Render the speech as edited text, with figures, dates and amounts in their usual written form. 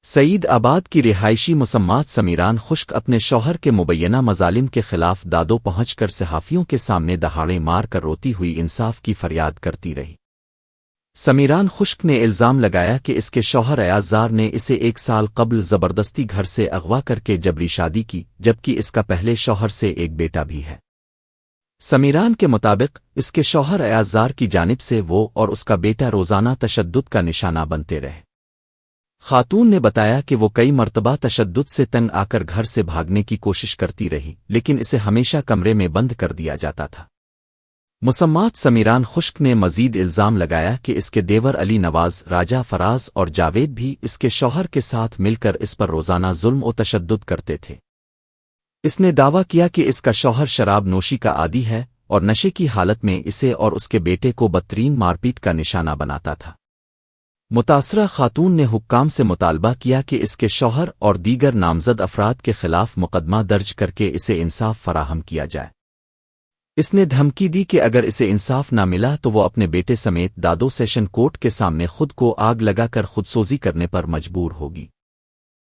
سعید آباد کی رہائشی مسمات سمیران خشک اپنے شوہر کے مبینہ مظالم کے خلاف دادو پہنچ کر صحافیوں کے سامنے دہاڑے مار کر روتی ہوئی انصاف کی فریاد کرتی رہی۔ سمیران خشک نے الزام لگایا کہ اس کے شوہر ایاز زار نے اسے 1 سال قبل زبردستی گھر سے اغوا کر کے جبری شادی کی، جبکہ اس کا پہلے شوہر سے ایک بیٹا بھی ہے۔ سمیران کے مطابق اس کے شوہر ایاز زار کی جانب سے وہ اور اس کا بیٹا روزانہ تشدد کا نشانہ بنتے رہے۔ خاتون نے بتایا کہ وہ کئی مرتبہ تشدد سے تنگ آ کر گھر سے بھاگنے کی کوشش کرتی رہی، لیکن اسے ہمیشہ کمرے میں بند کر دیا جاتا تھا۔ مسمات سمیران خشک نے مزید الزام لگایا کہ اس کے دیور علی نواز، راجہ فراز اور جاوید بھی اس کے شوہر کے ساتھ مل کر اس پر روزانہ ظلم و تشدد کرتے تھے۔ اس نے دعویٰ کیا کہ اس کا شوہر شراب نوشی کا عادی ہے اور نشے کی حالت میں اسے اور اس کے بیٹے کو بدترین مارپیٹ کا نشانہ بناتا تھا۔ متاثرہ خاتون نے حکام سے مطالبہ کیا کہ اس کے شوہر اور دیگر نامزد افراد کے خلاف مقدمہ درج کر کے اسے انصاف فراہم کیا جائے۔ اس نے دھمکی دی کہ اگر اسے انصاف نہ ملا تو وہ اپنے بیٹے سمیت دادو سیشن کورٹ کے سامنے خود کو آگ لگا کر خودسوزی کرنے پر مجبور ہوگی۔